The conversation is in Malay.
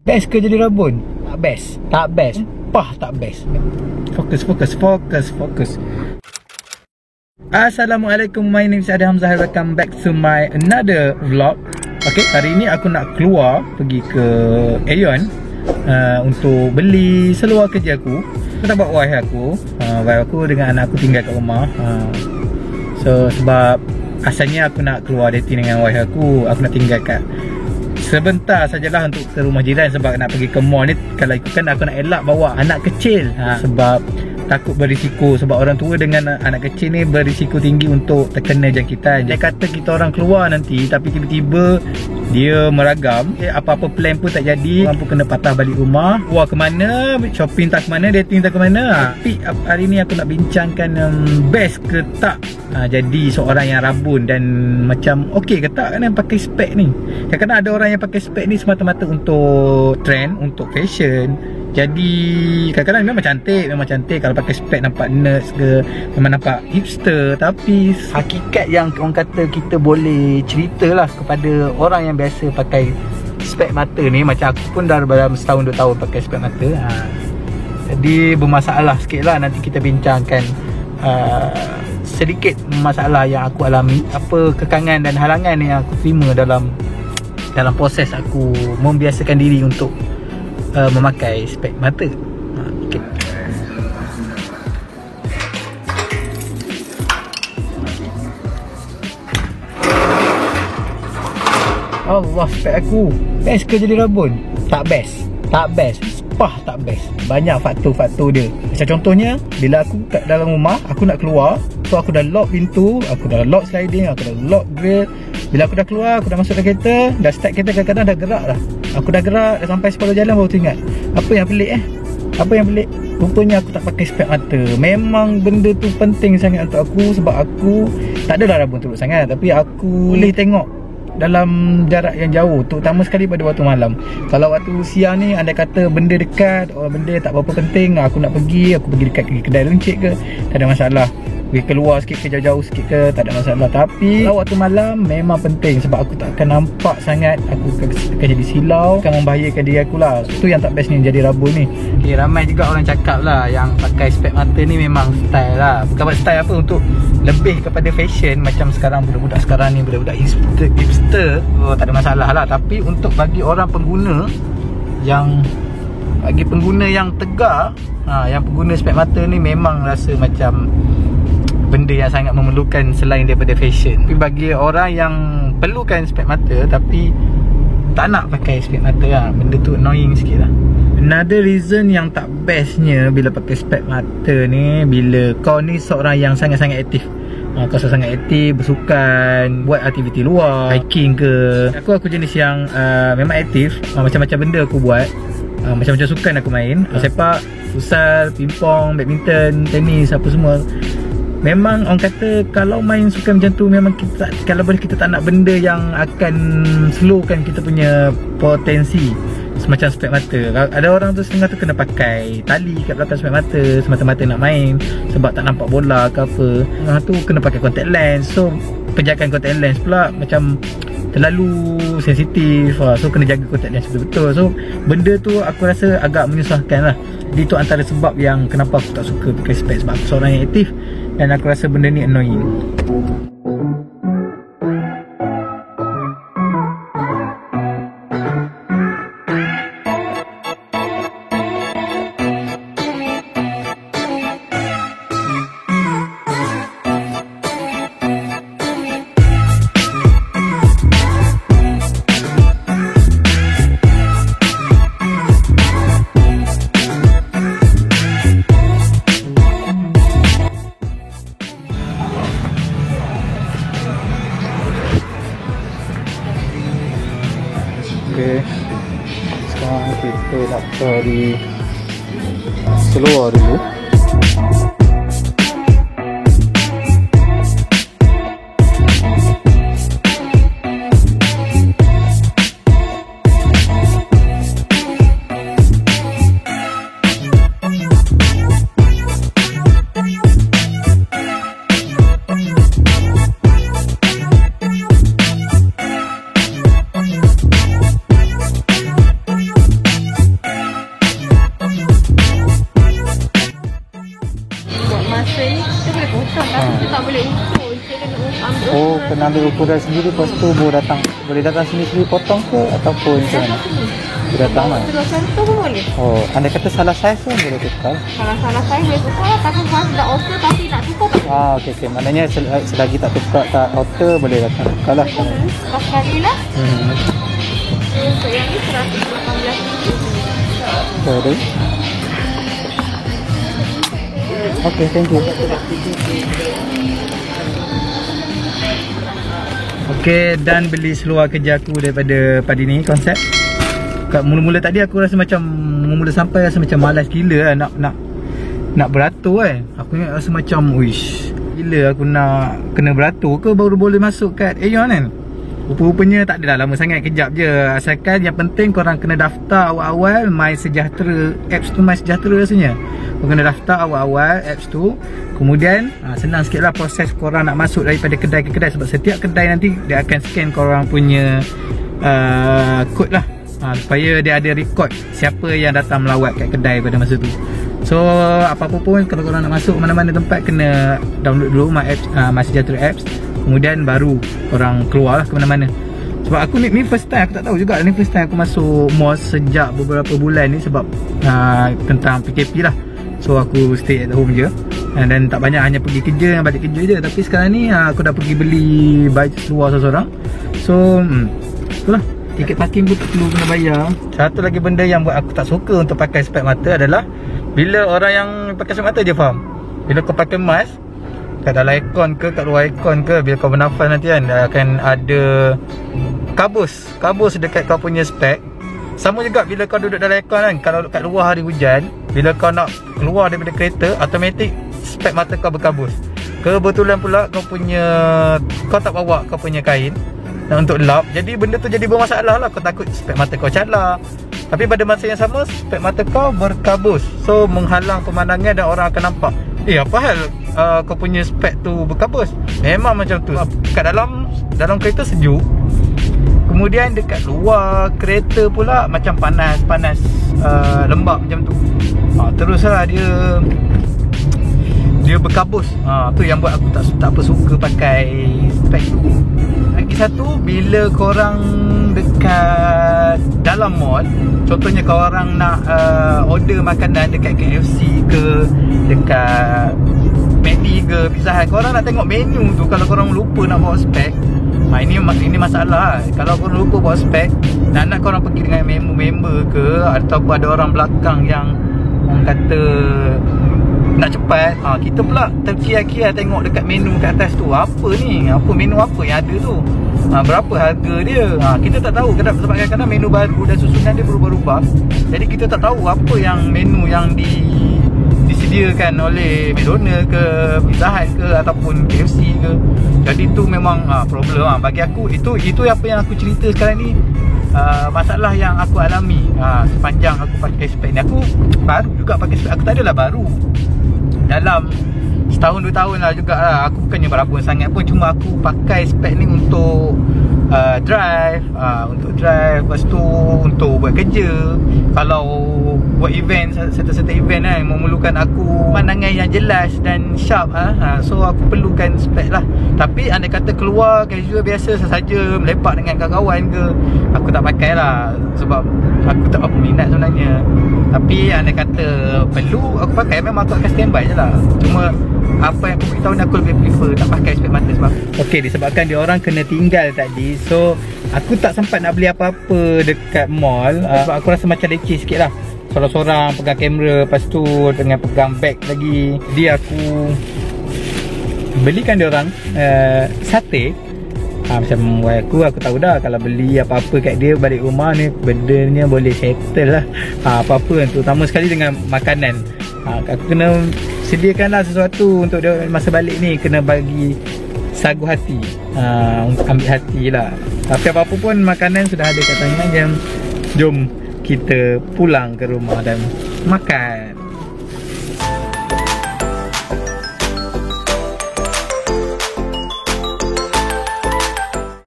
Best ke jadi rabun? Tak best. Tak best. Pah tak best. Fokus. Assalamualaikum, my name is Adam Hamzah. Welcome back to my another vlog. Okay, hari ni aku nak keluar pergi ke Aeon untuk beli seluar kerja aku. Aku tak bawa wife aku dengan anak aku tinggal kat rumah. So sebab asalnya aku nak keluar dating dengan wife aku nak tinggal kat sebentar sajalah untuk ke rumah jiran sebab nak pergi ke mall ni. Kalau ikutkan aku nak elak bawa anak kecil sebab takut berisiko, sebab orang tua dengan anak kecil ni berisiko tinggi untuk terkena jangkitan. Dia kata kita orang keluar nanti tapi tiba-tiba dia meragam, apa-apa plan pun tak jadi, orang pun kena patah balik rumah. Keluar ke mana, shopping tak ke mana, dating tak ke mana. Tapi hari ni aku nak bincangkan best ke tak jadi seorang yang rabun, dan macam okey ke tak kan pakai spek ni. Kadang-kadang ada orang yang pakai spek ni semata-mata untuk trend, untuk fashion. Jadi kadang-kadang memang cantik kalau pakai spek, nampak nerds ke, memang nampak hipster. Tapi hakikat yang orang kata kita boleh ceritalah kepada orang yang biasa pakai spek mata ni, macam aku pun dah dalam setahun 2 tahun pakai spek mata. Jadi bermasalah sikit lah. Nanti kita bincangkan sedikit masalah yang aku alami, apa kekangan dan halangan yang aku terima dalam proses aku membiasakan diri untuk memakai spek mata. Okay. Allah, spek aku best ke jadi rabun? Tak best. Tak best. Pah tak best. Banyak faktor-faktor dia. Macam contohnya, bila aku kat dalam rumah, aku nak keluar, so aku dah lock pintu, aku dah lock sliding, aku dah lock grill. Bila aku dah keluar, aku dah masuk dalam kereta, dah start kereta, kadang-kadang dah gerak dah. Aku dah gerak, dah sampai separuh jalan baru teringat, apa yang pelik Apa yang pelik? Rupanya aku tak pakai spek mata. Memang benda tu penting sangat untuk aku, sebab aku tak adalah rabun teruk sangat, tapi aku boleh tengok dalam jarak yang jauh, terutama sekali pada waktu malam. Kalau waktu siang ni, andai kata benda dekat, benda tak berapa penting, aku nak pergi, aku pergi dekat kedai runcit ke, tak ada masalah. Pergi keluar sikit ke, jauh-jauh sikit ke, tak ada masalah. Tapi kalau waktu malam memang penting, sebab aku tak akan nampak sangat, aku akan jadi silau, akan membahayakan diri aku lah. Itu yang tak best ni, jadi rabun ni. Okay, ramai juga orang cakap lah yang pakai spek mata ni memang style lah. Bukan buat style apa, untuk lebih kepada fashion. Macam sekarang budak-budak sekarang ni, budak-budak hipster, tak ada masalah lah. Tapi untuk bagi orang pengguna yang tegar, yang pengguna spek mata ni, memang rasa macam benda yang sangat memerlukan selain daripada fashion. Tapi bagi orang yang perlukan spek mata tapi tak nak pakai spek mata lah, benda tu annoying sikit lah. Another reason yang tak bestnya bila pakai spek mata ni, bila kau ni seorang yang sangat-sangat aktif. Kau sangat aktif, bersukan, buat aktiviti luar, hiking ke. Aku jenis yang memang aktif. Macam-macam benda aku buat. Macam-macam sukan aku main, sepak, futsal, pingpong, badminton, tenis, apa semua. Memang orang kata kalau main sukan macam tu, memang kita, kalau boleh kita tak nak benda yang akan slowkan kita punya potensi. Semacam spek mata, ada orang tu setengah tu kena pakai tali kat belakang spek mata semata-mata nak main, sebab tak nampak bola ke apa. Orang tu kena pakai contact lens, so penjagaan contact lens pula macam terlalu sensitif, so kena jaga contact lens betul-betul. So benda tu aku rasa agak menyusahkan lah. Jadi tu antara sebab yang kenapa aku tak suka pakai spek, sebab aku seorang yang aktif dan aku rasa benda ni annoying. Okay, sekarang kita nak cari seluar dulu. ambil ukuran sendiri, lepas tu boleh datang sini potong ke ataupun macam mana? Boleh datang lah. Terus contoh pun boleh. Oh, andai kata salah saiz pun boleh tukar. Kalau salah saya boleh tukar, tapi kalau sudah order tapi nak tukar tak boleh. Okey. Maknanya selagi tak tukar, tak alter, boleh datang tukar lah. Lepas sekali lah. Untuk yang ni 118 Okay, okay, thank you. Okay, dan beli seluar kerja aku daripada padi ni, konsep. Kat mula-mula tadi aku rasa macam, mula-mula sampai rasa macam malas gila lah nak beratur Aku ingat rasa macam, wish, gila aku nak kena beratur ke baru boleh masuk kat Aeon kan. Rupa-rupanya tak adalah lama sangat, kejap je. Asalkan yang penting korang kena daftar awal-awal My Sejahtera, apps tu My Sejahtera rasanya. Korang kena daftar awal-awal apps tu. Kemudian senang sikit lah proses korang nak masuk daripada kedai ke kedai. Sebab setiap kedai nanti dia akan scan korang punya kod lah, supaya dia ada record siapa yang datang melawat kat kedai pada masa tu. So apa-apa pun kalau korang nak masuk mana-mana tempat, kena download dulu My Sejahtera apps. Kemudian baru korang keluar lah ke mana-mana. Sebab aku ni first time, aku tak tahu juga. Ni first time aku masuk mall sejak beberapa bulan ni. Sebab tentang PKP lah. So aku stay at home je. Dan tak banyak, hanya pergi kerja, balik kerja je. Tapi sekarang ni aku dah pergi beli baju seluar seorang-seorang. So itulah, tiket parking pun tak perlu kena bayar. Satu lagi benda yang buat aku tak suka untuk pakai spek mata adalah bila orang yang pakai spek mata je faham, bila kau pakai mask kat dalam aircon ke kat luar aircon ke, bila kau bernafas nanti kan akan ada kabus dekat kau punya spek. Sama juga bila kau duduk dalam aircon kan, kalau kat luar hari hujan, bila kau nak keluar daripada kereta, automatik spek mata kau berkabus. Kebetulan pula kau tak bawa kau punya kain untuk lap, jadi benda tu jadi bermasalah lah. Kau takut spek mata kau calar, tapi pada masa yang sama spek mata kau berkabus. So menghalang pemandangan dan orang akan nampak, apa hal kau punya spek tu berkabus. Memang macam tu. Kat dalam kereta sejuk, kemudian dekat luar kereta pula macam panas lembab macam tu. Teruslah dia berkabus. Tu yang buat aku tak apa suka pakai spek tu. Lagi satu, bila korang dekat dalam mall, contohnya korang nak order makanan dekat KFC ke, dekat McD ke, Pizza Hut, korang nak tengok menu tu. Kalau korang lupa nak bawa spek, ini masalah. Kalau korang lupa bawa spek, nak korang pergi dengan member ke, ataupun ada orang belakang yang orang kata nak cepat, kita pula terkiar-kiar tengok dekat menu kat atas tu, apa ni, menu apa yang ada tu, berapa harga dia. Kita tak tahu, sebab kadang-kadang menu baru dan susunan dia berubah-ubah. Jadi kita tak tahu apa yang menu yang disediakan oleh McDonald ke, Pizza Hut ke, ataupun KFC ke. Jadi tu memang problem. Bagi aku itu apa yang aku cerita sekarang ni, masalah yang aku alami sepanjang aku pakai spek ni. Aku baru juga pakai spek, aku tak adalah baru, dalam setahun 2 tahun lah juga lah. Aku bukannya berabun sangat pun, cuma aku pakai spek ni untuk drive, lepas tu untuk buat kerja. Kalau buat event, serta-serta event kan, memerlukan aku pandangan yang jelas dan sharp, so aku perlukan spek lah. Tapi andai kata keluar casual biasa sahaja, melepak dengan kawan-kawan ke, aku tak pakai lah, sebab aku tak apa minat sebenarnya. Tapi andai kata perlu aku pakai, memang aku akan standby je lah. Cuma apa yang aku beritahu ni, aku lebih prefer tak pakai spek mata. Sebab disebabkan dia orang kena tinggal tadi, so aku tak sempat nak beli apa-apa dekat mall. Sebab aku rasa macam leceh sikit lah, sorang-sorang pegang kamera, lepas tu dengan pegang bag lagi. Jadi aku belikan dia orang sate. Macam aku tahu dah, kalau beli apa-apa kat dia balik rumah ni, bendanya boleh settle lah. Apa-apa, terutama sekali dengan makanan. Aku kena sediakanlah sesuatu untuk dia masa balik ni, kena bagi sagu hati, ambil hati lah. Tapi apa-apa pun makanan sudah ada kat tangan, jom kita pulang ke rumah dan makan.